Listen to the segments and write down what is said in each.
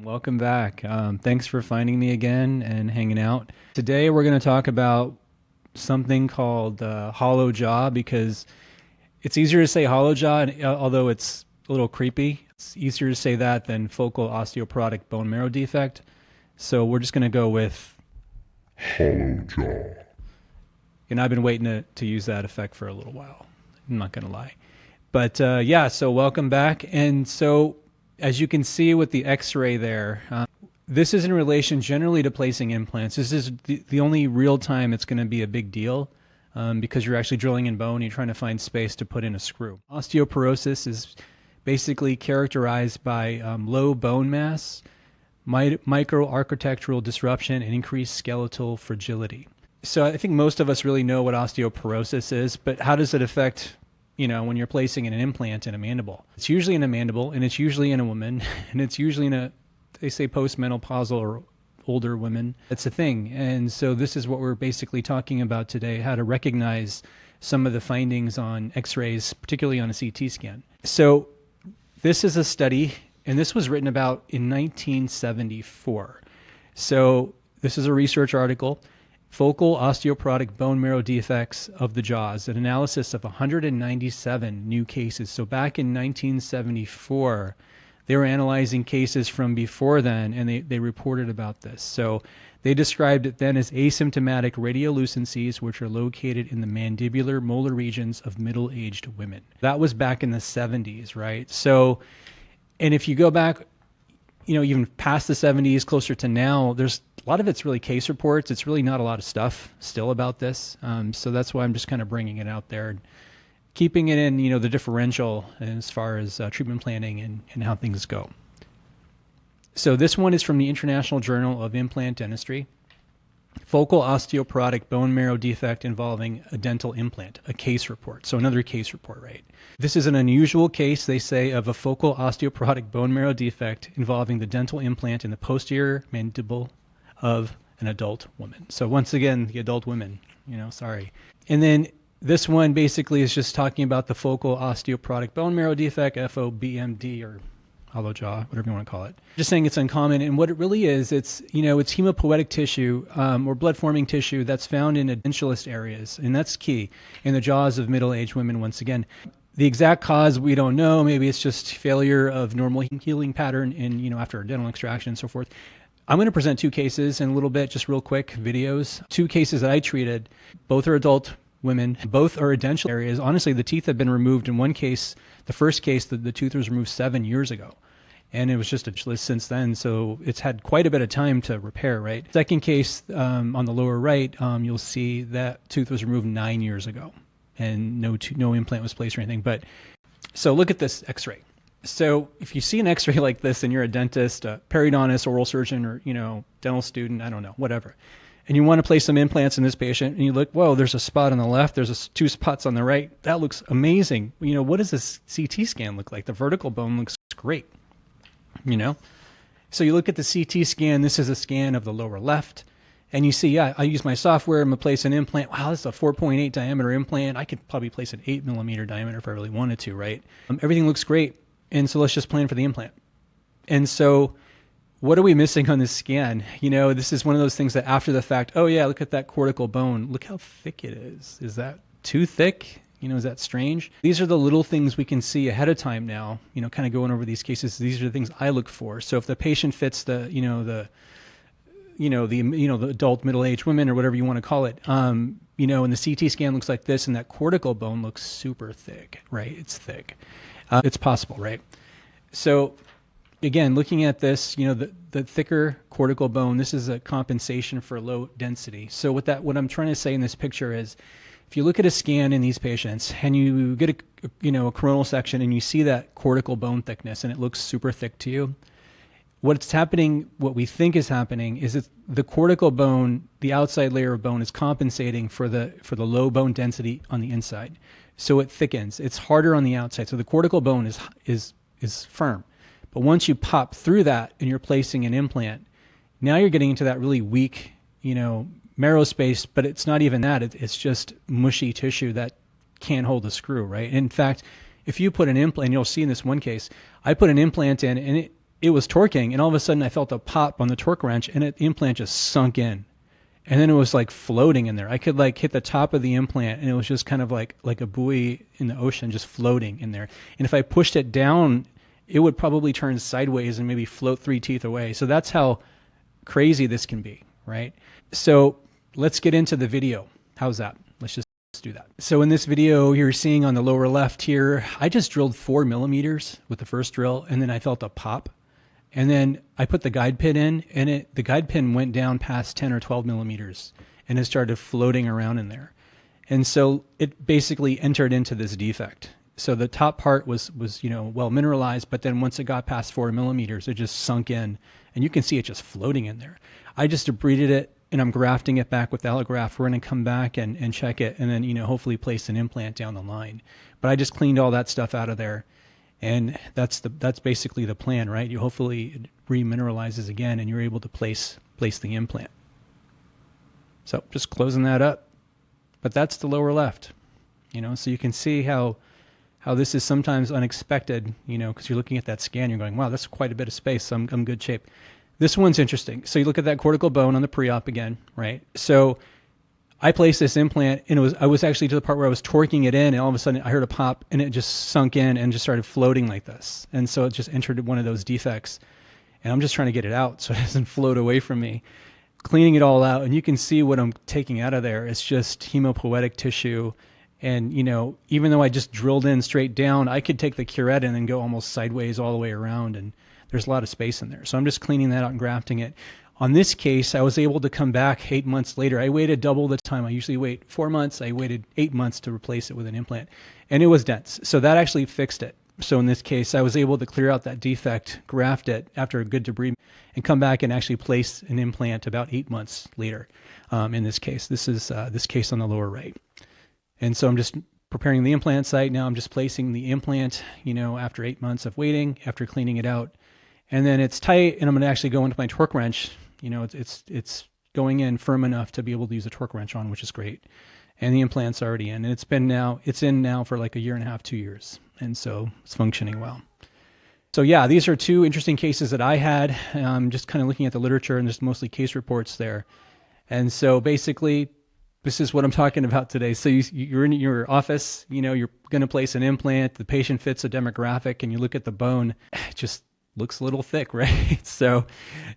Welcome back. Thanks for finding me again and hanging out. Today we're going to talk about something called hollow jaw because it's easier to say hollow jaw, although it's a little creepy. It's easier to say that than focal osteoporotic bone marrow defect. So we're just going to go with hollow jaw. And I've been waiting to use that effect for a little while. I'm not going to lie. But yeah, so welcome back. And so as you can see with the x-ray there, this is in relation generally to placing implants. This is the only real time it's going to be a big deal because you're actually drilling in bone. You're trying to find space to put in a screw. Osteoporosis is basically characterized by low bone mass, microarchitectural disruption, and increased skeletal fragility. So I think most of us really know what osteoporosis is, but how does it affect when you're placing an implant in a mandible? It's usually in a mandible, and it's usually in a woman, and it's usually they say postmenopausal or older women. It's a thing. And so this is what we're basically talking about today, how to recognize some of the findings on x-rays, particularly on a CT scan. So this is a study, and this was written about in 1974. So this is a research article. Focal osteoporotic bone marrow defects of the jaws, an analysis of 197 new cases. So back in 1974, they were analyzing cases from before then, and they reported about this. So they described it then as asymptomatic radiolucencies, which are located in the mandibular molar regions of middle-aged women. That was back in the 70s, right? So, and if you go back, even past the 70s, closer to now, there's a lot of it's really case reports. It's really not a lot of stuff still about this. So that's why I'm just kind of bringing it out there and keeping it in, the differential as far as treatment planning and how things go. So this one is from the International Journal of Implant Dentistry. Focal osteoporotic bone marrow defect involving a dental implant, a case report. So another case report, right? This is an unusual case, they say, of a focal osteoporotic bone marrow defect involving the dental implant in the posterior mandible of an adult woman. So once again, the adult women, sorry. And then this one basically is just talking about the focal osteoporotic bone marrow defect, FOBMD, or hollow jaw, whatever you want to call it. Just saying it's uncommon. And what it really is, it's hemopoietic tissue or blood-forming tissue that's found in edentulous areas. And that's key in the jaws of middle-aged women, once again. The exact cause, we don't know. Maybe it's just failure of normal healing pattern after a dental extraction and so forth. I'm going to present two cases in a little bit, just real quick videos. Two cases that I treated. Both are adult women. Both are edentulous areas. Honestly, the teeth have been removed. In one case, the first case, the tooth was removed 7 years ago. And it was just edentulous since then. So it's had quite a bit of time to repair, right? Second case on the lower right, you'll see that tooth was removed 9 years ago. And no implant was placed or anything. But so look at this x-ray. So if you see an x-ray like this and you're a dentist, a periodontist, oral surgeon, or, dental student, I don't know, whatever, and you want to place some implants in this patient and you look, whoa, there's a spot on the left, there's two spots on the right. That looks amazing. What does this CT scan look like? The vertical bone looks great, So you look at the CT scan. This is a scan of the lower left. And you see, I use my software. I'm going to place an implant. Wow, this is a 4.8 diameter implant. I could probably place an 8 millimeter diameter if I really wanted to, right? Everything looks great. And so let's just plan for the implant. And so what are we missing on this scan? This is one of those things that after the fact, oh yeah, look at that cortical bone. Look how thick it is. Is that too thick? Is that strange? These are the little things we can see ahead of time now, kind of going over these cases. These are the things I look for. So if the patient fits the adult middle-aged women or whatever you want to call it, and the CT scan looks like this and that cortical bone looks super thick, right? It's thick. It's possible, right? So again, looking at this, the thicker cortical bone, this is a compensation for low density. So what I'm trying to say in this picture is, if you look at a scan in these patients and you get a coronal section and you see that cortical bone thickness and it looks super thick to you, what we think is happening is that the cortical bone, the outside layer of bone, is compensating for the low bone density on the inside. So it thickens. It's harder on the outside. So the cortical bone is firm. But once you pop through that and you're placing an implant, now you're getting into that really weak, marrow space, but it's not even that. It's just mushy tissue that can't hold a screw, right? In fact, if you put an implant, you'll see in this one case, I put an implant in and it was torquing, and all of a sudden I felt a pop on the torque wrench, and the implant just sunk in. And then it was like floating in there. I could like hit the top of the implant, and it was just kind of like a buoy in the ocean, just floating in there. And if I pushed it down, it would probably turn sideways and maybe float 3 teeth away. So that's how crazy this can be, right? So let's get into the video. How's that? Let's do that. So in this video, you're seeing on the lower left here, I just drilled 4 millimeters with the first drill, and then I felt a pop. And then I put the guide pin in, and the guide pin went down past 10 or 12 millimeters, and it started floating around in there. And so it basically entered into this defect. So the top part was well mineralized, but then once it got past 4 millimeters, it just sunk in, and you can see it just floating in there. I just debrided it, and I'm grafting it back with allograft. We're going to come back and check it, and then hopefully place an implant down the line. But I just cleaned all that stuff out of there. And that's basically the plan, right? You hopefully it remineralizes again, and you're able to place the implant. So just closing that up. But that's the lower left, so you can see how this is sometimes unexpected, because you're looking at that scan, you're going, wow, that's quite a bit of space. So I'm good shape. This one's interesting. So you look at that cortical bone on the pre-op again, right? So I placed this implant, and I was actually to the part where I was torquing it in, and all of a sudden I heard a pop, and it just sunk in and just started floating like this. And so it just entered one of those defects, and I'm just trying to get it out so it doesn't float away from me. Cleaning it all out, and you can see what I'm taking out of there. It's just hemopoietic tissue. And, even though I just drilled in straight down, I could take the curette in and go almost sideways all the way around, and there's a lot of space in there. So I'm just cleaning that out and grafting it. On this case, I was able to come back 8 months later. I waited double the time. I usually wait 4 months. I waited 8 months to replace it with an implant, and it was dense. So that actually fixed it. So in this case, I was able to clear out that defect, graft it after a good debris, and come back and actually place an implant about 8 months later. In this case, this is this case on the lower right. And so I'm just preparing the implant site. Now I'm just placing the implant, after 8 months of waiting, after cleaning it out. And then it's tight, and I'm going to actually go into my torque wrench. It's going in firm enough to be able to use a torque wrench on, which is great. And the implant's already in, and it's in now for like a year and a half, 2 years. And so it's functioning well. So yeah, these are two interesting cases that I had. Just kind of looking at the literature, and just mostly case reports there. And so basically, this is what I'm talking about today. So you're in your office, you're going to place an implant. The patient fits a demographic, and you look at the bone, it just looks a little thick, right? So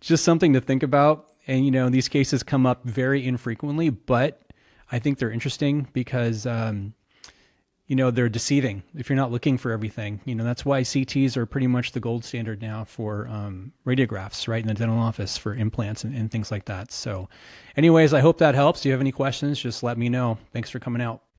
just something to think about. And, these cases come up very infrequently, but I think they're interesting because, they're deceiving if you're not looking for everything. That's why CTs are pretty much the gold standard now for radiographs, right, in the dental office for implants and things like that. So anyways, I hope that helps. Do you have any questions? Just let me know. Thanks for coming out.